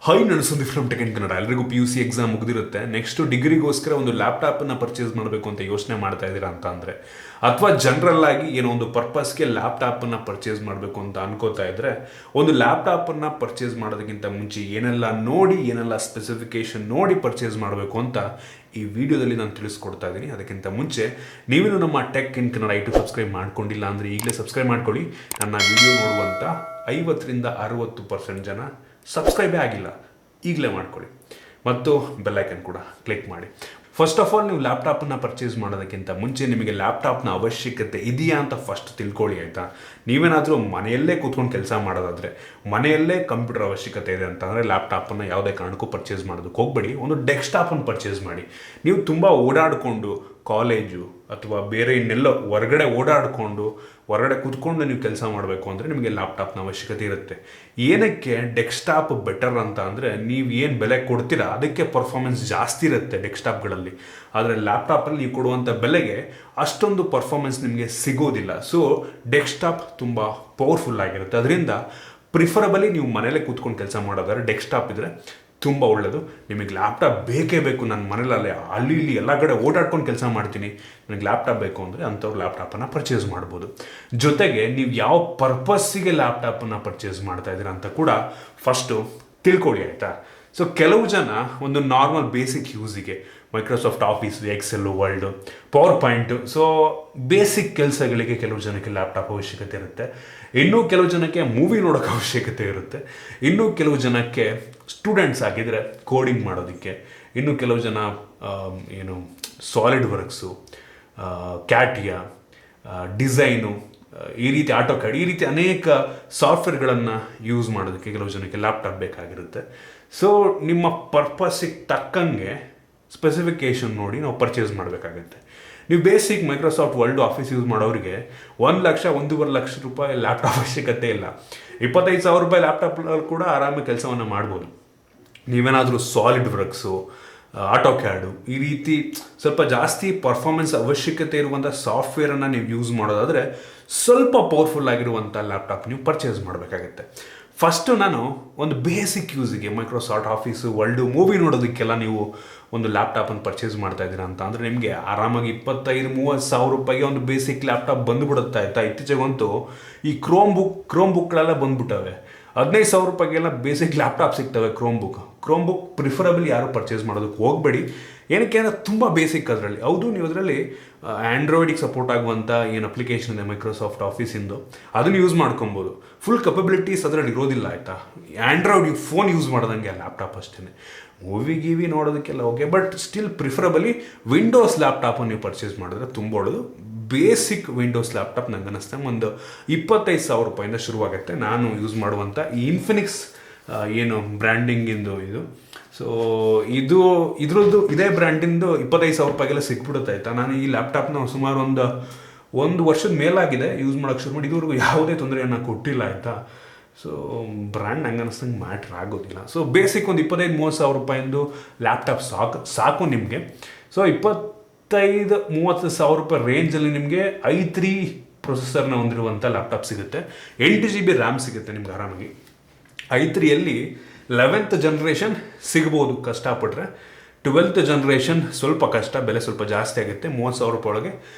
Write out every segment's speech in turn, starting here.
High ನಡೆಸೋದು from tech in Kannada. ಎಲ್ಲರಿಗೂ PUC exam ಮುಗಿದಿರುತ್ತೆ. Next ಡಿಗ್ರಿಗೋಸ್ಕರ ಒಂದು ಲ್ಯಾಪ್ಟಾಪನ್ನು ಪರ್ಚೇಸ್ ಮಾಡಬೇಕು ಅಂತ ಯೋಚನೆ ಮಾಡ್ತಾ ಇದ್ದೀರಾ ಅಂತ ಅಂದರೆ, ಅಥವಾ ಜನರಲ್ ಆಗಿ ಏನೋ ಒಂದು ಪರ್ಪಸ್ಗೆ ಲ್ಯಾಪ್ಟಾಪನ್ನು ಪರ್ಚೇಸ್ ಮಾಡಬೇಕು ಅಂತ ಅನ್ಕೋತಾ ಇದ್ದರೆ, ಒಂದು ಲ್ಯಾಪ್ಟಾಪನ್ನು ಪರ್ಚೇಸ್ ಮಾಡೋದಕ್ಕಿಂತ ಮುಂಚೆ ಏನೆಲ್ಲ ನೋಡಿ, ಏನೆಲ್ಲ ಸ್ಪೆಸಿಫಿಕೇಶನ್ ನೋಡಿ ಪರ್ಚೇಸ್ ಮಾಡಬೇಕು ಅಂತ ಈ ವಿಡಿಯೋದಲ್ಲಿ ನಾನು ತಿಳಿಸ್ಕೊಡ್ತಾ ಇದ್ದೀನಿ. ಅದಕ್ಕಿಂತ ಮುಂಚೆ ನೀವೇನು ನಮ್ಮ ಟೆಕ್ ಇನ್ ಕನ್ನಡ ಸಬ್ಸ್ಕ್ರೈಬ್ ಮಾಡ್ಕೊಂಡಿಲ್ಲ ಅಂದರೆ ಈಗಲೇ ಸಬ್ಸ್ಕ್ರೈಬ್ ಮಾಡ್ಕೊಳ್ಳಿ. ನನ್ನ ವಿಡಿಯೋ ನೋಡುವಂಥ 50-60% ಜನ ಸಬ್ಸ್ಕ್ರೈಬೇ ಆಗಿಲ್ಲ, ಈಗಲೇ ಮಾಡ್ಕೊಳ್ಳಿ ಮತ್ತು ಬೆಲ್ಲೈಕನ್ ಕೂಡ ಕ್ಲಿಕ್ ಮಾಡಿ. ಫಸ್ಟ್ ಆಫ್ ಆಲ್, ನೀವು ಲ್ಯಾಪ್ಟಾಪನ್ನು ಪರ್ಚೇಸ್ ಮಾಡೋದಕ್ಕಿಂತ ಮುಂಚೆ ನಿಮಗೆ ಲ್ಯಾಪ್ಟಾಪ್ನ ಅವಶ್ಯಕತೆ ಇದೆಯಾ ಅಂತ ಫಸ್ಟ್ ತಿಳ್ಕೊಳ್ಳಿ, ಆಯಿತಾ. ನೀವೇನಾದರೂ ಮನೆಯಲ್ಲೇ ಕೂತ್ಕೊಂಡು ಕೆಲಸ ಮಾಡೋದಾದರೆ, ಮನೆಯಲ್ಲೇ ಕಂಪ್ಯೂಟರ್ ಅವಶ್ಯಕತೆ ಇದೆ ಅಂತಂದರೆ ಲ್ಯಾಪ್ಟಾಪನ್ನು ಯಾವುದೇ ಕಾರಣಕ್ಕೂ ಪರ್ಚೇಸ್ ಮಾಡೋದಕ್ಕೆ ಹೋಗಬೇಡಿ. ಒಂದು ಡೆಸ್ಕ್ಟಾಪನ್ನು ಪರ್ಚೇಸ್ ಮಾಡಿ. ನೀವು ತುಂಬ ಓಡಾಡಿಕೊಂಡು ಕಾಲೇಜು ಅಥವಾ ಬೇರೆ ಇನ್ನೆಲ್ಲೋ ಹೊರಗಡೆ ಕೂತ್ಕೊಂಡು ನೀವು ಕೆಲಸ ಮಾಡಬೇಕು ಅಂದರೆ ನಿಮಗೆ ಲ್ಯಾಪ್ಟಾಪ್ನ ಅವಶ್ಯಕತೆ ಇರುತ್ತೆ. ಏನಕ್ಕೆ ಡೆಸ್ಕ್ಟಾಪ್ ಬೆಟರ್ ಅಂತ ಅಂದರೆ, ನೀವು ಏನು ಬೆಲೆ ಕೊಡ್ತೀರಾ ಅದಕ್ಕೆ ಪರ್ಫಾರ್ಮೆನ್ಸ್ ಜಾಸ್ತಿ ಇರುತ್ತೆ ಡೆಸ್ಕ್ಟಾಪ್ಗಳಲ್ಲಿ. ಆದರೆ ಲ್ಯಾಪ್ಟಾಪಲ್ಲಿ ನೀವು ಕೊಡುವಂಥ ಬೆಲೆಗೆ ಅಷ್ಟೊಂದು ಪರ್ಫಾರ್ಮೆನ್ಸ್ ನಿಮಗೆ ಸಿಗೋದಿಲ್ಲ. ಸೊ ಡೆಸ್ಕ್ಟಾಪ್ ತುಂಬ ಪವರ್ಫುಲ್ ಆಗಿರುತ್ತೆ. ಅದರಿಂದ ಪ್ರಿಫರಬಲಿ ನೀವು ಮನೇಲೇ ಕೂತ್ಕೊಂಡು ಕೆಲಸ ಮಾಡೋದಾದ್ರೆ ಡೆಸ್ಕ್ಟಾಪ್ ಇದ್ದರೆ ತುಂಬ ಒಳ್ಳೆಯದು. ನಿಮಗೆ ಲ್ಯಾಪ್ಟಾಪ್ ಬೇಕೇ ಬೇಕು, ನಾನು ಮನೇಲಲ್ಲೇ ಅಲ್ಲಿ ಇಲ್ಲಿ ಎಲ್ಲ ಕಡೆ ಓಡಾಡ್ಕೊಂಡು ಕೆಲಸ ಮಾಡ್ತೀನಿ, ನನಗೆ ಲ್ಯಾಪ್ಟಾಪ್ ಬೇಕು ಅಂದರೆ ಅಂಥವ್ರು ಲ್ಯಾಪ್ಟಾಪನ್ನು ಪರ್ಚೇಸ್ ಮಾಡ್ಬೋದು. ಜೊತೆಗೆ ನೀವು ಯಾವ ಪರ್ಪಸ್ಸಿಗೆ ಲ್ಯಾಪ್ಟಾಪನ್ನು ಪರ್ಚೇಸ್ ಮಾಡ್ತಾ ಇದ್ದೀರಾ ಅಂತ ಕೂಡ ಫಸ್ಟು ತಿಳ್ಕೊಳ್ಳಿ, ಆಯಿತಾ. ಸೊ ಕೆಲವು ಜನ ಒಂದು ನಾರ್ಮಲ್ ಬೇಸಿಕ್ ಯೂಸಿಗೆ Microsoft office, excel, world, power point, so basic ಕೆಲಸಗಳಿಗೆ ಕೆಲವು ಜನಕ್ಕೆ ಲ್ಯಾಪ್ಟಾಪ್ ಅವಶ್ಯಕತೆ ಇರುತ್ತೆ. ಇನ್ನೂ ಕೆಲವು ಜನಕ್ಕೆ ಮೂವಿ ನೋಡೋಕ್ಕೆ ಅವಶ್ಯಕತೆ ಇರುತ್ತೆ. ಇನ್ನೂ ಕೆಲವು ಜನಕ್ಕೆ ಸ್ಟೂಡೆಂಟ್ಸ್ ಆಗಿದ್ದರೆ ಕೋಡಿಂಗ್ ಮಾಡೋದಕ್ಕೆ, ಇನ್ನು ಕೆಲವು ಜನ ಸಾಲಿಡ್ ವರ್ಕ್ಸು, ಕ್ಯಾಟಿಯಾ, ಡಿಸೈನು, ಈ ರೀತಿ ಆಟೋಕ್ಯಾಡ್, ಈ ರೀತಿ ಅನೇಕ ಸಾಫ್ಟ್ವೇರ್ಗಳನ್ನು ಯೂಸ್ ಮಾಡೋದಕ್ಕೆ ಕೆಲವು ಜನಕ್ಕೆ ಲ್ಯಾಪ್ಟಾಪ್ ಬೇಕಾಗಿರುತ್ತೆ. ಸೊ ನಿಮ್ಮ ಪರ್ಪಸ್ಸಿಗೆ ತಕ್ಕಂಗೆ ಸ್ಪೆಸಿಫಿಕೇಷನ್ ನೋಡಿ ನಾವು ಪರ್ಚೇಸ್ ಮಾಡಬೇಕಾಗತ್ತೆ. ನೀವು basic Microsoft world office use ಮಾಡೋರಿಗೆ 1 ಲಕ್ಷ 1.5 ಲಕ್ಷ ರೂಪಾಯಿ ಲ್ಯಾಪ್ಟಾಪ್ ಅವಶ್ಯಕತೆ ಇಲ್ಲ. 25,000 ರೂಪಾಯಿ ಲ್ಯಾಪ್ಟಾಪ್ನಲ್ಲಿ ಕೂಡ ಆರಾಮಾಗಿ ಕೆಲಸವನ್ನು ಮಾಡ್ಬೋದು. ನೀವೇನಾದರೂ ಸಾಲಿಡ್ ವರ್ಕ್ಸು, ಆಟೋಕ್ಯಾಡು, ಈ ರೀತಿ ಸ್ವಲ್ಪ ಜಾಸ್ತಿ ಪರ್ಫಾರ್ಮೆನ್ಸ್ ಅವಶ್ಯಕತೆ ಇರುವಂಥ ಸಾಫ್ಟ್ವೇರನ್ನು ನೀವು ಯೂಸ್ ಮಾಡೋದಾದರೆ ಸ್ವಲ್ಪ ಪವರ್ಫುಲ್ ಆಗಿರುವಂಥ ಲ್ಯಾಪ್ಟಾಪ್ ನೀವು ಪರ್ಚೇಸ್ ಮಾಡಬೇಕಾಗತ್ತೆ. ಫಸ್ಟು ನಾನು ಒಂದು ಬೇಸಿಕ್ ಯೂಸಿಗೆ ಮೈಕ್ರೋಸಾಫ್ಟ್ ಆಫೀಸು, ವರ್ಲ್ಡು, ಮೂವಿ ನೋಡೋದಕ್ಕೆಲ್ಲ ನೀವು ಒಂದು ಲ್ಯಾಪ್ಟಾಪನ್ನು ಪರ್ಚೇಸ್ ಮಾಡ್ತಾ ಇದ್ದೀರಾ ಅಂತ ಅಂದರೆ ನಿಮಗೆ ಆರಾಮಾಗಿ 25-30 ಸಾವಿರ ರೂಪಾಯಿಗೆ ಒಂದು ಬೇಸಿಕ್ ಲ್ಯಾಪ್ಟಾಪ್ ಬಂದುಬಿಡುತ್ತೆ, ಆಯಿತಾ. ಇತ್ತೀಚೆಗಂತೂ ಈ ಕ್ರೋಮ್ ಬುಕ್ಗಳೆಲ್ಲ ಬಂದುಬಿಟ್ಟವೆ. 15,000 ರೂಪಾಯಿಗೆಲ್ಲ ಬೇಸಿಕ್ ಲ್ಯಾಪ್ಟಾಪ್ ಸಿಗ್ತವೆ. ಕ್ರೋಮ್ ಬುಕ್ ಪ್ರಿಫರಬಲಿ ಯಾರು ಪರ್ಚೇಸ್ ಮಾಡೋದಕ್ಕೆ ಹೋಗಬೇಡಿ. ಏನಕ್ಕೆ ಅಂದರೆ ತುಂಬ ಬೇಸಿಕ್ ಅದರಲ್ಲಿ. ಹೌದು, ನೀವು ಅದರಲ್ಲಿ ಆ್ಯಂಡ್ರಾಯ್ಡಿಗೆ ಸಪೋರ್ಟ್ ಆಗುವಂಥ ಏನು ಅಪ್ಲಿಕೇಶನ್ ಇದೆ ಮೈಕ್ರೋಸಾಫ್ಟ್ ಆಫೀಸಿಂದು, ಅದನ್ನು ಯೂಸ್ ಮಾಡ್ಕೊಬೋದು. ಫುಲ್ ಕೆಪಬಿಲಿಟೀಸ್ ಅದರಲ್ಲಿ ಇರೋದಿಲ್ಲ, ಆಯಿತಾ. ಆ್ಯಂಡ್ರಾಯ್ಡ್ ಫೋನ್ ಯೂಸ್ ಮಾಡೋದಂಗೆ ಲ್ಯಾಪ್ಟಾಪ್ ಅಷ್ಟೇ. ಮೂವಿ ನೋಡೋದಕ್ಕೆಲ್ಲ okay, but still preferably Windows ಲ್ಯಾಪ್ಟಾಪನ್ನು ನೀವು ಪರ್ಚೇಸ್ ಮಾಡಿದ್ರೆ ತುಂಬ ಒಳ್ಳೆಯದು. ಬೇಸಿಕ್ ವಿಂಡೋಸ್ ಲ್ಯಾಪ್ಟಾಪ್ ನಂಗೆ ಅನ್ನಿಸ್ತಾ ಒಂದು 25,000 ರೂಪಾಯಿಂದ ಶುರುವಾಗುತ್ತೆ. ನಾನು ಯೂಸ್ ಮಾಡುವಂಥ ಈ ಇನ್ಫಿನಿಕ್ಸ್ ಏನು ಬ್ರ್ಯಾಂಡಿಂಗಿಂದು ಇದು, ಸೊ ಇದ್ರದ್ದು ಇದೇ ಬ್ರ್ಯಾಂಡಿಂದು 25,000 ರೂಪಾಯಿಗೆಲ್ಲ ಸಿಕ್ಬಿಡುತ್ತೆ, ಆಯಿತಾ. ನಾನು ಈ ಲ್ಯಾಪ್ಟಾಪ್ನ ಸುಮಾರು ಒಂದು ವರ್ಷದ ಮೇಲಾಗಿದೆ ಯೂಸ್ ಮಾಡೋಕ್ಕೆ ಶುರು ಮಾಡಿ. ಇದುವರೆಗೂ ಯಾವುದೇ ತೊಂದರೆಯನ್ನು ಕೊಟ್ಟಿಲ್ಲ, ಆಯಿತಾ. ಸೊ ಬ್ರ್ಯಾಂಡ್ ನಂಗೆ ಅನ್ನಿಸ್ತಂಗೆ ಮ್ಯಾಟ್ರ್ ಆಗೋದಿಲ್ಲ. ಸೊ ಬೇಸಿಕ್ ಒಂದು 25-30 ಸಾವಿರ ರೂಪಾಯಿಂದು ಲ್ಯಾಪ್ಟಾಪ್ ಸಾಕು ನಿಮಗೆ. ಸೊ 25-30 ಸಾವಿರ ರೂಪಾಯಿ ರೇಂಜಲ್ಲಿ ನಿಮಗೆ i3 ಪ್ರೊಸೆಸರ್ನ ಹೊಂದಿರುವಂಥ ಲ್ಯಾಪ್ಟಾಪ್ ಸಿಗುತ್ತೆ. 8 GB ರ್ಯಾಮ್ ಸಿಗುತ್ತೆ ನಿಮ್ಗೆ ಆರಾಮಾಗಿ. i3ಯಲ್ಲಿ 11th ಜನರೇಷನ್ ಸಿಗ್ಬೋದು ಕಷ್ಟಪಟ್ಟರೆ. 12th ಜನರೇಷನ್ ಸ್ವಲ್ಪ ಕಷ್ಟ, ಬೆಲೆ ಸ್ವಲ್ಪ ಜಾಸ್ತಿ ಆಗುತ್ತೆ. 30 ಸಾವಿರ ರೂಪಾಯಿ ಒಳಗೆ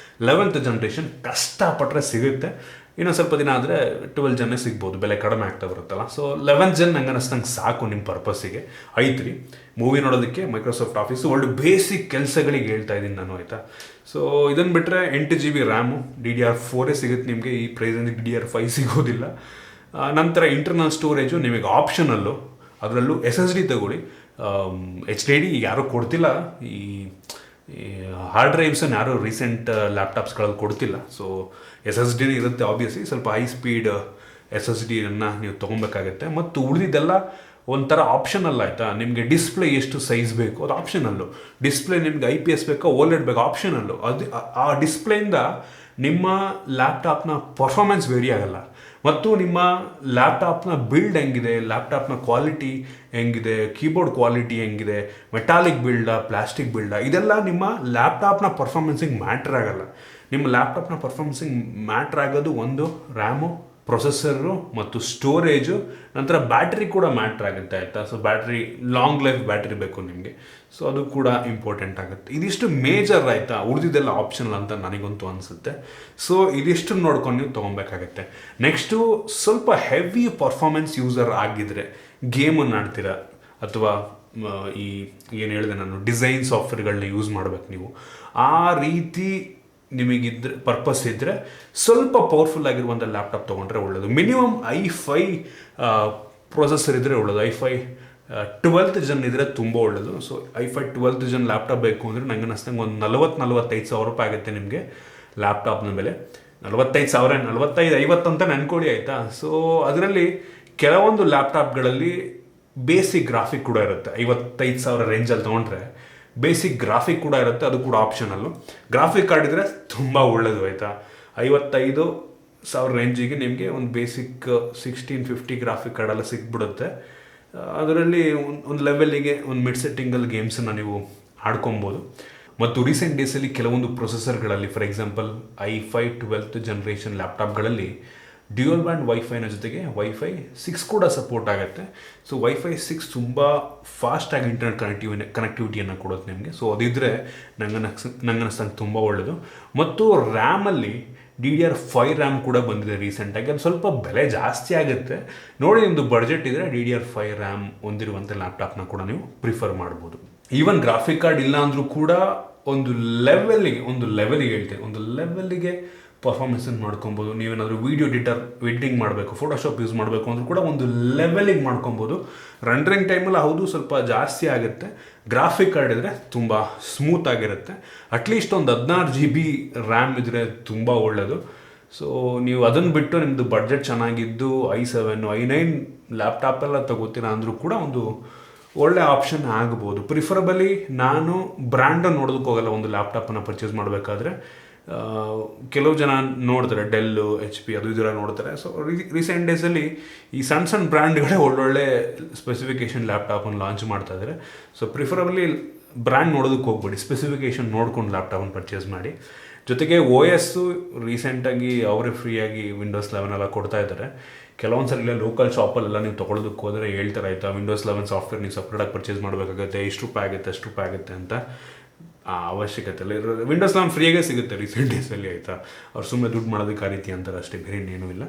11th ಜನರೇಷನ್ ಕಷ್ಟಪಟ್ಟರೆ ಸಿಗುತ್ತೆ. ಇನ್ನೊಂದು ಸ್ವಲ್ಪ ದಿನ ಆದರೆ 12th ಜನ್ ಸಿಗ್ಬೋದು, ಬೆಲೆ ಕಡಿಮೆ ಆಗ್ತಾ ಬರುತ್ತಲ್ಲ. ಸೊ 11th ಜನ್ ನಂಗೆ ಅನ್ನಿಸ್ತಂಗೆ ಸಾಕು ನಿಮ್ಮ ಪರ್ಪಸ್ಸಿಗೆ. i3 ಮೂವಿ ನೋಡೋದಕ್ಕೆ, ಮೈಕ್ರೋಸಾಫ್ಟ್ ಆಫೀಸು, ಒಳ್ಳೆ ಬೇಸಿಕ್ ಕೆಲಸಗಳಿಗೆ ಹೇಳ್ತಾ ಇದ್ದೀನಿ ನಾನು, ಆಯಿತಾ. ಸೊ ಇದನ್ನು ಬಿಟ್ಟರೆ 8 GB ರ್ಯಾಮು, DDR4 ಸಿಗುತ್ತೆ ನಿಮಗೆ. ಈ ಪ್ರೈಸಲ್ಲಿ DDR5 ಸಿಗೋದಿಲ್ಲ. ನಂತರ ಇಂಟರ್ನಲ್ ಸ್ಟೋರೇಜು ನಿಮಗೆ ಆಪ್ಷನಲ್ಲು, ಅದರಲ್ಲೂ SSD ತಗೊಳ್ಳಿ. HDD ಯಾರೂ ಕೊಡ್ತಿಲ್ಲ, ಈ ಹಾರ್ಡ್ ಡ್ರೈವ್ಸನ್ನು ಯಾರೂ ರೀಸೆಂಟ್ ಲ್ಯಾಪ್ಟಾಪ್ಸ್ಗಳಲ್ಲಿ ಕೊಡ್ತಿಲ್ಲ. ಸೊ SSD ಇರುತ್ತೆ ಆಬ್ವಿಯಸ್ಲಿ. ಸ್ವಲ್ಪ ಹೈ ಸ್ಪೀಡ್ SSDಯನ್ನು ನೀವು ತೊಗೊಬೇಕಾಗತ್ತೆ. ಮತ್ತು ಉಳಿದಿದ್ದೆಲ್ಲ ಒಂಥರ ಆಪ್ಷನಲ್, ಆಯಿತಾ. ನಿಮಗೆ ಡಿಸ್ಪ್ಲೇ ಎಷ್ಟು ಸೈಜ್ ಬೇಕು ಅದು ಆಪ್ಷನಲ್ಲು. ಡಿಸ್ಪ್ಲೇ ನಿಮಗೆ IPS ಬೇಕೋ OLED ಬೇಕೋ ಆಪ್ಷನಲ್ಲು. ಅದು ಆ ಡಿಸ್ಪ್ಲೇಯಿಂದ ನಿಮ್ಮ ಲ್ಯಾಪ್ಟಾಪ್ನ ಪರ್ಫಾರ್ಮೆನ್ಸ್ ವೇರಿ ಆಗಲ್ಲ. ಮತ್ತು ನಿಮ್ಮ ಲ್ಯಾಪ್ಟಾಪ್ನ ಬಿಲ್ಡ್ ಹೆಂಗಿದೆ, ಲ್ಯಾಪ್ಟಾಪ್ನ ಕ್ವಾಲಿಟಿ ಹೆಂಗಿದೆ, ಕೀಬೋರ್ಡ್ ಕ್ವಾಲಿಟಿ ಹೆಂಗಿದೆ, ಮೆಟಾಲಿಕ್ ಬಿಲ್ಡಾ, ಪ್ಲಾಸ್ಟಿಕ್ ಬಿಲ್ಡಾ, ಇದೆಲ್ಲ ನಿಮ್ಮ ಲ್ಯಾಪ್ಟಾಪ್ನ ಪರ್ಫಾರ್ಮೆನ್ಸಿಗೆ ಮ್ಯಾಟ್ರ್ ಆಗಲ್ಲ. ನಿಮ್ಮ ಲ್ಯಾಪ್ಟಾಪ್ನ ಪರ್ಫಾರ್ಮೆನ್ಸಿಗೆ ಮ್ಯಾಟ್ರ್ ಆಗೋದು ಒಂದು ರ್ಯಾಮು ಪ್ರೊಸೆಸರು ಮತ್ತು ಸ್ಟೋರೇಜು, ನಂತರ ಬ್ಯಾಟ್ರಿ ಕೂಡ ಮ್ಯಾಟ್ರ್ ಆಗುತ್ತೆ ಆಯಿತಾ. So battery long life battery ಬೇಕು ನಿಮಗೆ, ಸೊ ಅದು ಕೂಡ ಇಂಪಾರ್ಟೆಂಟ್ ಆಗುತ್ತೆ. ಇದಿಷ್ಟು ಮೇಜರ್ ಆಯಿತಾ, ಉಳಿದಿದ್ದೆಲ್ಲ ಆಪ್ಷನಲ್ ಅಂತ ನನಗಂತೂ ಅನಿಸುತ್ತೆ. ಸೊ ಇದಿಷ್ಟು ನೋಡ್ಕೊಂಡು ನೀವು ತೊಗೊಬೇಕಾಗತ್ತೆ. ನೆಕ್ಸ್ಟು ಸ್ವಲ್ಪ ಹೆವಿ ಪರ್ಫಾರ್ಮೆನ್ಸ್ ಯೂಸರ್ ಆಗಿದ್ದರೆ, ಗೇಮನ್ನು ಆಡ್ತೀರಾ ಅಥವಾ ಈ ಏನು ಹೇಳಿದೆ ನಾನು, ಡಿಸೈನ್ ಸಾಫ್ಟ್ವೇರ್ಗಳನ್ನ ಯೂಸ್ ಮಾಡ್ಬೇಕು ನೀವು, ಆ ರೀತಿ ನಿಮಗಿದ್ರೆ ಪರ್ಪಸ್ ಇದ್ದರೆ ಸ್ವಲ್ಪ ಪವರ್ಫುಲ್ ಆಗಿರುವಂಥ ಲ್ಯಾಪ್ಟಾಪ್ ತೊಗೊಂಡ್ರೆ ಒಳ್ಳೆಯದು. ಮಿನಿಮಮ್ i5 ಪ್ರೊಸೆಸರ್ ಇದ್ದರೆ ಒಳ್ಳೆಯದು. i5 12th ಜನ್ ಇದ್ದರೆ ತುಂಬ ಒಳ್ಳೆಯದು. So i5 12th Jan laptop ಬೇಕು ಅಂದರೆ ನಂಗೆ ಅನ್ನಿಸ್ತಂಗೆ ಒಂದು 40-45 ಸಾವಿರ ರೂಪಾಯಿ ಆಗುತ್ತೆ ನಿಮಗೆ ಲ್ಯಾಪ್ಟಾಪ್ನ ಬೆಲೆ. 45,000 ಅಂತ ನೆನ್ಕೊಳ್ಳಿ ಆಯಿತಾ. ಸೊ ಅದರಲ್ಲಿ ಕೆಲವೊಂದು ಲ್ಯಾಪ್ಟಾಪ್ಗಳಲ್ಲಿ ಬೇಸಿಕ್ ಗ್ರಾಫಿಕ್ ಕೂಡ ಇರುತ್ತೆ. 55,000 ರೇಂಜಲ್ಲಿ ತೊಗೊಂಡ್ರೆ ಬೇಸಿಕ್ ಗ್ರಾಫಿಕ್ ಕೂಡ ಇರುತ್ತೆ, ಅದು ಕೂಡ ಆಪ್ಷನಲ್ಲು. ಗ್ರಾಫಿಕ್ ಕಾರ್ಡ್ ಇದ್ದರೆ ತುಂಬ ಒಳ್ಳೆಯದು ಆಯಿತಾ. 55,000 ರೇಂಜಿಗೆ ನಿಮಗೆ ಒಂದು ಬೇಸಿಕ್ 1650 ಗ್ರಾಫಿಕ್ ಕಾರ್ಡೆಲ್ಲ ಸಿಕ್ಬಿಡುತ್ತೆ. ಅದರಲ್ಲಿ ಒಂದು ಲೆವೆಲ್ಲಿಗೆ ಒಂದು ಮಿಡ್ ಸೆಟ್ಟಿಂಗಲ್ಲಿ ಗೇಮ್ಸನ್ನು ನೀವು ಆಡ್ಕೊಬೋದು. ಮತ್ತು ರೀಸೆಂಟ್ ಡೇಸಲ್ಲಿ ಕೆಲವೊಂದು ಪ್ರೊಸೆಸರ್ಗಳಲ್ಲಿ, for example i5 12th generation ಲ್ಯಾಪ್ಟಾಪ್ಗಳಲ್ಲಿ ಡ್ಯೂಯಲ್ ಬ್ಯಾಂಡ್ ವೈಫೈನ ಜೊತೆಗೆ ವೈಫೈ 6 ಕೂಡ ಸಪೋರ್ಟ್ ಆಗುತ್ತೆ. ಸೊ ವೈಫೈ 6 ತುಂಬ ಫಾಸ್ಟಾಗಿ ಇಂಟರ್ನೆಟ್ ಕನೆಕ್ಟಿವಿಟಿಯನ್ನು ಕೊಡುತ್ತೆ ನಿಮಗೆ. ಸೊ ಅದಿದ್ದರೆ ನಂಗನ್ನಿಸ್ತಂಗೆ ತುಂಬ ಒಳ್ಳೆಯದು. ಮತ್ತು ರ್ಯಾಮಲ್ಲಿ DDR5 ರ್ಯಾಮ್ ಕೂಡ ಬಂದಿದೆ ರೀಸೆಂಟಾಗಿ. ಅದು ಸ್ವಲ್ಪ ಬೆಲೆ ಜಾಸ್ತಿ ಆಗುತ್ತೆ ನೋಡಿ, ನಿಮ್ಮದು ಬಡ್ಜೆಟ್ ಇದ್ದರೆ DDR5 ರ್ಯಾಮ್ ಹೊಂದಿರುವಂಥ ಲ್ಯಾಪ್ಟಾಪ್ನ ಕೂಡ ನೀವು ಪ್ರಿಫರ್ ಮಾಡ್ಬೋದು. ಈವನ್ ಗ್ರಾಫಿಕ್ ಕಾರ್ಡ್ ಇಲ್ಲ ಅಂದರೂ ಕೂಡ ಒಂದು ಲೆವೆಲಿಗೆ ಪರ್ಫಾರ್ಮೆನ್ಸನ್ನು ಮಾಡ್ಕೊಬೋದು. ನೀವೇನಾದರೂ ವೀಡಿಯೋ ಎಡಿಟಿಂಗ್ ಮಾಡಬೇಕು, ಫೋಟೋಶಾಪ್ ಯೂಸ್ ಮಾಡಬೇಕು ಅಂದರೂ ಕೂಡ ಒಂದು ಲೆವೆಲಿಗೆ ಮಾಡ್ಕೊಬೋದು. ರಂಡ್ರಿಂಗ್ ಟೈಮಲ್ಲಿ ಹೌದು ಸ್ವಲ್ಪ ಜಾಸ್ತಿ ಆಗುತ್ತೆ. ಗ್ರಾಫಿಕ್ ಕಾರ್ಡ್ ಇದ್ದರೆ ತುಂಬ ಸ್ಮೂತ್ ಆಗಿರುತ್ತೆ. ಅಟ್ಲೀಸ್ಟ್ ಒಂದು 16 GB ರ್ಯಾಮ್ ಇದ್ದರೆ ತುಂಬ ಒಳ್ಳೆಯದು. ಸೊ ನೀವು ಅದನ್ನು ಬಿಟ್ಟು ನಿಮ್ಮದು ಬಡ್ಜೆಟ್ ಚೆನ್ನಾಗಿದ್ದು i7 i9 ಲ್ಯಾಪ್ಟಾಪ್ ಎಲ್ಲ ತಗೋತೀರಾ ಅಂದರೂ ಕೂಡ ಒಂದು ಒಳ್ಳೆ ಆಪ್ಷನ್ ಆಗ್ಬೋದು. ಪ್ರಿಫರಬಲಿ ನಾನು ಬ್ರ್ಯಾಂಡನ್ನು ನೋಡೋದಕ್ಕೆ ಹೋಗಲ್ಲ ಒಂದು ಲ್ಯಾಪ್ಟಾಪನ್ನು ಪರ್ಚೇಸ್ ಮಾಡಬೇಕಾದ್ರೆ. ಕೆಲವು ಜನ ನೋಡ್ತಾರೆ ಡೆಲ್ಲು, HP ಅದು ಇದೆಲ್ಲ ನೋಡ್ತಾರೆ. ಸೊ ರೀಸೆಂಟ್ ಡೇಸಲ್ಲಿ ಈ ಸಣ್ಣ ಬ್ರ್ಯಾಂಡ್ಗಳೇ ಒಳ್ಳೊಳ್ಳೆ ಸ್ಪೆಸಿಫಿಕೇಷನ್ ಲ್ಯಾಪ್ಟಾಪನ್ನು ಲಾಂಚ್ ಮಾಡ್ತಾ ಇದ್ದಾರೆ. ಸೊ ಪ್ರಿಫರಬಲಿ ಬ್ರ್ಯಾಂಡ್ ನೋಡೋದಕ್ಕೆ ಹೋಗ್ಬೇಡಿ, ಸ್ಪೆಸಿಫಿಕೇಷನ್ ನೋಡ್ಕೊಂಡು ಲ್ಯಾಪ್ಟಾಪನ್ನು ಪರ್ಚೇಸ್ ಮಾಡಿ. ಜೊತೆಗೆ OS ರೀಸೆಂಟಾಗಿ ಅವರೇ ಫ್ರೀಯಾಗಿ Windows 11 ಎಲ್ಲ ಕೊಡ್ತಾ ಇದ್ದಾರೆ. ಕೆಲವೊಂದು ಸಲ ಲೋಕಲ್ ಶಾಪಲ್ಲೆಲ್ಲ ನೀವು ತೊಗೊಳೋದಕ್ಕೆ ಹೋದರೆ ಹೇಳ್ತಾರೆ ಆಯಿತಾ, Windows 11 ಸಾಫ್ಟ್ವೇರ್ ನೀವು ಸಪ್ರೇಟಾಗಿ ಪರ್ಚೇಸ್ ಮಾಡಬೇಕಾಗುತ್ತೆ, ಇಷ್ಟು ರೂಪಾಯಿ ಆಗುತ್ತೆ ಅಷ್ಟು ರೂಪಾಯಿ ಆಗುತ್ತೆ ಅಂತ. ಅವಶ್ಯಕತೆ ಇಲ್ಲ. Windows 11 ಫ್ರೀಯಾಗೇ ಸಿಗುತ್ತೆ ರೀಸೆಂಟ್ ಡೇಸಲ್ಲಿ ಆಯಿತಾ. ಅವ್ರು ಸುಮ್ಮನೆ ದುಡ್ಡು ಮಾಡೋದಕ್ಕೆ ಆ ರೀತಿ ಅಂತಾರೆ ಅಷ್ಟೇ, ಬೇರೆ ಇನ್ನೇನೂ ಇಲ್ಲ.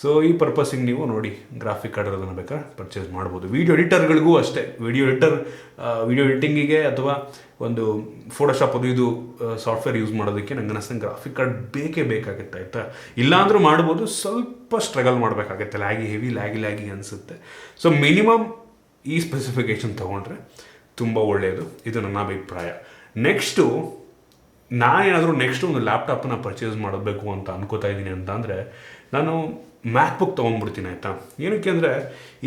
ಸೊ ಈ ಪರ್ಪಸ್ಸಿಗೆ ನೀವು ನೋಡಿ ಗ್ರಾಫಿಕ್ ಕಾರ್ಡ್ ಇರೋದನ್ನು ಬೇಕಾದ್ರೆ ಪರ್ಚೇಸ್ ಮಾಡ್ಬೋದು. ವೀಡಿಯೋ ಎಡಿಟರ್ಗಳಿಗೂ ಅಷ್ಟೇ, ವೀಡಿಯೋ ಎಡಿಟಿಂಗಿಗೆ ಅಥವಾ ಒಂದು ಫೋಟೋಶಾಪ್ ಅದು ಇದು ಸಾಫ್ಟ್ವೇರ್ ಯೂಸ್ ಮಾಡೋದಕ್ಕೆ ನಂಗೆ ಅನ್ನಿಸ್ತಂಗೆ ಗ್ರಾಫಿಕ್ ಕಾರ್ಡ್ ಬೇಕೇ ಬೇಕಾಗುತ್ತೆ ಆಯಿತಾ. ಇಲ್ಲಾಂದರೂ ಮಾಡ್ಬೋದು, ಸ್ವಲ್ಪ ಸ್ಟ್ರಗಲ್ ಮಾಡಬೇಕಾಗತ್ತೆ, ಲ್ಯಾಗಿ ಅನಿಸುತ್ತೆ. ಸೊ ಮಿನಿಮಮ್ ಈ ಸ್ಪೆಸಿಫಿಕೇಷನ್ ತೊಗೊಂಡ್ರೆ ತುಂಬ ಒಳ್ಳೆಯದು, ಇದು ನನ್ನ ಅಭಿಪ್ರಾಯ. ನೆಕ್ಸ್ಟು ನಾನೇನಾದರೂ ಒಂದು ಲ್ಯಾಪ್ಟಾಪನ್ನು ಪರ್ಚೇಸ್ ಮಾಡಬೇಕು ಅಂತ ಅನ್ಕೋತಾ ಇದ್ದೀನಿ ಅಂತ ಅಂದರೆ ನಾನು ಮ್ಯಾಕ್ಬುಕ್ ತೊಗೊಂಡ್ಬಿಡ್ತೀನಿ ಆಯಿತಾ. ಏನಕ್ಕೆ ಅಂದರೆ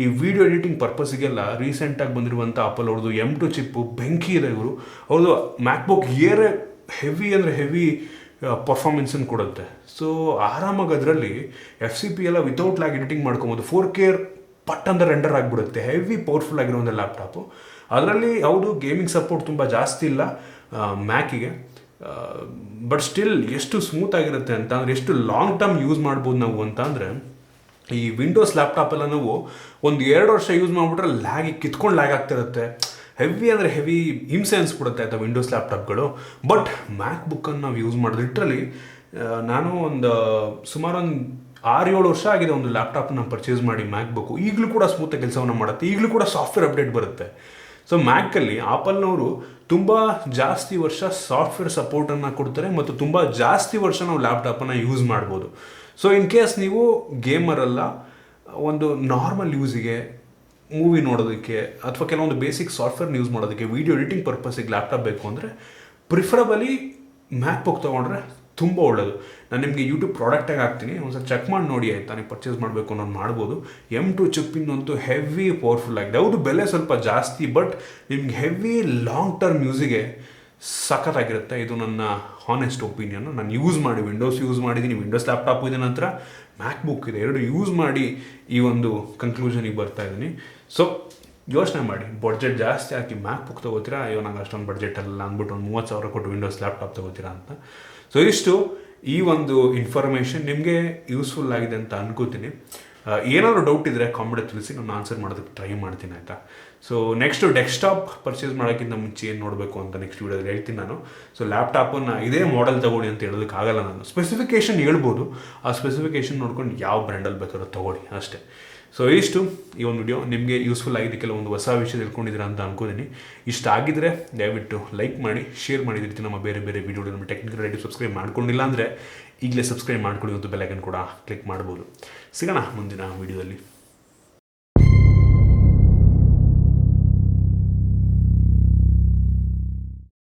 ಈ ವಿಡಿಯೋ ಎಡಿಟಿಂಗ್ ಪರ್ಪಸ್ಸಿಗೆಲ್ಲ ರೀಸೆಂಟಾಗಿ ಬಂದಿರುವಂಥ ಆಪಲ್ ಅವ್ರದ್ದು M2 ಚಿಪ್ಪು ಬೆಂಕಿ ಇದೆ. ಅವ್ರದ್ದು ಮ್ಯಾಕ್ಬುಕ್ ಏರೇ ಹೆವಿ ಪರ್ಫಾರ್ಮೆನ್ಸನ್ನು ಕೊಡುತ್ತೆ. ಸೊ ಆರಾಮಾಗಿ ಅದರಲ್ಲಿ FCP ಎಲ್ಲ ವಿತೌಟ್ ಲ್ಯಾಗ್ ಎಡಿಟಿಂಗ್ ಮಾಡ್ಕೊಬೋದು. 4K ಪಟ್ ಅಂತ ರೆಂಡರ್ ಆಗಿಬಿಡುತ್ತೆ. ಹೆವಿ ಪವರ್ಫುಲ್ ಆಗಿರುವಂಥ ಲ್ಯಾಪ್ಟಾಪು. ಅದರಲ್ಲಿ ಹೌದು ಗೇಮಿಂಗ್ ಸಪೋರ್ಟ್ ತುಂಬ ಜಾಸ್ತಿ ಇಲ್ಲ ಮ್ಯಾಕಿಗೆ, ಬಟ್ ಸ್ಟಿಲ್ ಎಷ್ಟು ಸ್ಮೂತ್ ಆಗಿರುತ್ತೆ ಅಂತ ಅಂದರೆ, ಎಷ್ಟು ಲಾಂಗ್ ಟರ್ಮ್ ಯೂಸ್ ಮಾಡ್ಬೋದು ನಾವು ಅಂತ ಅಂದರೆ, ಈ ವಿಂಡೋಸ್ ಲ್ಯಾಪ್ಟಾಪೆಲ್ಲ ನಾವು ಒಂದು 2 ವರ್ಷ ಯೂಸ್ ಮಾಡಿಬಿಟ್ರೆ ಕಿತ್ಕೊಂಡು ಲ್ಯಾಗ್ ಆಗ್ತಿರುತ್ತೆ. ಹೆವಿ ಹಿಂಸೆ ಅನಿಸ್ಬಿಡುತ್ತೆ ಆಯಿತಾ ವಿಂಡೋಸ್ ಲ್ಯಾಪ್ಟಾಪ್ಗಳು. ಬಟ್ ಮ್ಯಾಕ್ಬುಕ್ಕನ್ನು ನಾವು ಯೂಸ್ ಮಾಡೋದು ಲಿಟ್ರಲಿ ನಾನು ಸುಮಾರು 6-7 ವರ್ಷ ಆಗಿದೆ ಒಂದು ಲ್ಯಾಪ್ಟಾಪ್ನ ಪರ್ಚೇಸ್ ಮಾಡಿ ಮ್ಯಾಕ್ಬುಕ್ಕು. ಈಗಲೂ ಕೂಡ ಸ್ಮೂತಾಗಿ ಕೆಲಸವನ್ನು ಮಾಡುತ್ತೆ, ಈಗಲೂ ಕೂಡ ಸಾಫ್ಟ್ವೇರ್ ಅಪ್ಡೇಟ್ ಬರುತ್ತೆ. ಸೊ ಮ್ಯಾಕಲ್ಲಿ ಆಪಲ್ನವರು ತುಂಬ ಜಾಸ್ತಿ ವರ್ಷ ಸಾಫ್ಟ್ವೇರ್ ಸಪೋರ್ಟನ್ನು ಕೊಡ್ತಾರೆ ಮತ್ತು ತುಂಬ ಜಾಸ್ತಿ ವರ್ಷ ನಾವು ಲ್ಯಾಪ್ಟಾಪನ್ನು ಯೂಸ್ ಮಾಡ್ಬೋದು. ಸೊ ಇನ್ ಕೇಸ್ ನೀವು ಗೇಮರಲ್ಲ, ಒಂದು ನಾರ್ಮಲ್ ಯೂಸಿಗೆ, ಮೂವಿ ನೋಡೋದಕ್ಕೆ ಅಥವಾ ಕೆಲವೊಂದು ಬೇಸಿಕ್ ಸಾಫ್ಟ್ವೇರ್ನ ಯೂಸ್ ಮಾಡೋದಕ್ಕೆ, ವೀಡಿಯೋ ಎಡಿಟಿಂಗ್ ಪರ್ಪಸ್ಸಿಗೆ ಲ್ಯಾಪ್ಟಾಪ್ ಬೇಕು ಅಂದರೆ ಪ್ರಿಫರಬಲಿ ಮ್ಯಾಕ್ಬುಕ್ ತೊಗೊಂಡ್ರೆ ತುಂಬ ಒಳ್ಳೆಯದು. ನಾನು ನಿಮಗೆ ಯೂಟ್ಯೂಬ್ ಪ್ರಾಡಕ್ಟಾಗಿ ಹಾಕ್ತೀನಿ, ಒಂದ್ಸಲ ಚೆಕ್ ಮಾಡಿ ನೋಡಿ ಆಯಿತಾ. ನೀವು ಪರ್ಚೇಸ್ ಮಾಡಬೇಕು ಅನ್ನೋದು ಮಾಡ್ಬೋದು. M2 ಚಿಪ್ಪಿನಂತೂ ಹೆವಿ ಪವರ್ಫುಲ್ ಆಗಿದೆ. ಹೌದು ಬೆಲೆ ಸ್ವಲ್ಪ ಜಾಸ್ತಿ, ಬಟ್ ನಿಮ್ಗೆ ಹೆವಿ ಲಾಂಗ್ ಟರ್ಮ್ ಯೂಸಿಗೆ ಸಖತ್ತಾಗಿರುತ್ತೆ. ಇದು ನನ್ನ ಹಾನೆಸ್ಟ್ ಒಪಿನಿಯನ್ನು. ನಾನು ವಿಂಡೋಸ್ ಯೂಸ್ ಮಾಡಿದ್ದೀನಿ, ವಿಂಡೋಸ್ ಲ್ಯಾಪ್ಟಾಪ್ ಇದೆ, ನಂತರ ಮ್ಯಾಕ್ಬುಕ್ ಇದೆ, 2 ಯೂಸ್ ಮಾಡಿ ಈ ಒಂದು ಕನ್ಕ್ಲೂಷನಿಗೆ ಬರ್ತಾ ಇದ್ದೀನಿ. ಸೊ ಯೋಚನೆ ಮಾಡಿ, ಬಡ್ಜೆಟ್ ಜಾಸ್ತಿ ಹಾಕಿ ಮ್ಯಾಕ್ಬುಕ್ ತೊಗೋತೀರಾ, ನಂಗೆ ಅಷ್ಟೊಂದು ಬಡ್ಜೆಟ್ ಅಲ್ಲ ಅಂದ್ಬಿಟ್ಟು ಒಂದು 30,000 ಕೊಟ್ಟು ವಿಂಡೋಸ್ ಲ್ಯಾಪ್ಟಾಪ್ ತೊಗೋತೀರಾ ಅಂತ. ಸೊ ಇಷ್ಟು ಈ ಒಂದು ಇನ್ಫಾರ್ಮೇಷನ್ ನಿಮಗೆ ಯೂಸ್ಫುಲ್ ಆಗಿದೆ ಅಂತ ಅನ್ಕೋತೀನಿ. ಏನಾದರೂ ಡೌಟ್ ಇದ್ದರೆ ಕಾಮೆಂಟ್ ತಿಳಿಸಿ, ನಾನು ಆನ್ಸರ್ ಮಾಡೋದಕ್ಕೆ ಟ್ರೈ ಮಾಡ್ತೀನಿ ಆಯಿತಾ. ಸೊ ನೆಕ್ಸ್ಟು ಡೆಸ್ಕ್ಟಾಪ್ ಪರ್ಚೇಸ್ ಮಾಡೋಕ್ಕಿಂತ ಮುಂಚೆ ಏನು ನೋಡಬೇಕು ಅಂತ ನೆಕ್ಸ್ಟ್ ವೀಡಿಯೋದಲ್ಲಿ ಹೇಳ್ತೀನಿ ನಾನು. ಸೊ ಲ್ಯಾಪ್ಟಾಪನ್ನು ಇದೇ ಮಾಡೆಲ್ ತೊಗೊಳ್ಳಿ ಅಂತ ಹೇಳೋದಕ್ಕಾಗಲ್ಲ, ನಾನು ಸ್ಪೆಸಿಫಿಕೇಷನ್ ಹೇಳ್ಬೋದು, ಆ ಸ್ಪೆಸಿಫಿಕೇಷನ್ ನೋಡ್ಕೊಂಡು ಯಾವ ಬ್ರ್ಯಾಂಡಲ್ಲಿ ಬೇಕಾದ್ರೂ ತೊಗೊಳ್ಳಿ ಅಷ್ಟೇ. ಸೊ ಇಷ್ಟು ಈ ಒಂದು ವಿಡಿಯೋ ನಿಮಗೆ ಯೂಸ್ಫುಲ್ ಆಗಿದೆ, ಕೆಲವೊಂದು ಹೊಸ ವಿಷಯ ತಿಳ್ಕೊಂಡಿದ್ದೀರಾ ಅಂತ ಅನ್ಕೋತೀನಿ. ಇಷ್ಟ ಆಗಿದ್ದರೆ ದಯವಿಟ್ಟು ಲೈಕ್ ಮಾಡಿ, ಶೇರ್ ಮಾಡಿ. ಈ ರೀತಿ ನಮ್ಮ ಬೇರೆ ಬೇರೆ ವಿಡಿಯೋ ನಮ್ಮ ಟೆಕ್ನಿಕಲ್ ರೇಟಿವ್ ಸಬ್ಸ್ಕ್ರೈಬ್ ಮಾಡ್ಕೊಂಡಿಲ್ಲ ಅಂದರೆ ಈಗಲೇ ಸಬ್ಸ್ಕ್ರೈಬ್ ಮಾಡ್ಕೊಳ್ಳಿ ಮತ್ತು ಬೆಲ್ ಐಕನ್ ಕೂಡ ಕ್ಲಿಕ್ ಮಾಡ್ಬೋದು. ಸಿಗೋಣ ಮುಂದಿನ ವಿಡಿಯೋದಲ್ಲಿ.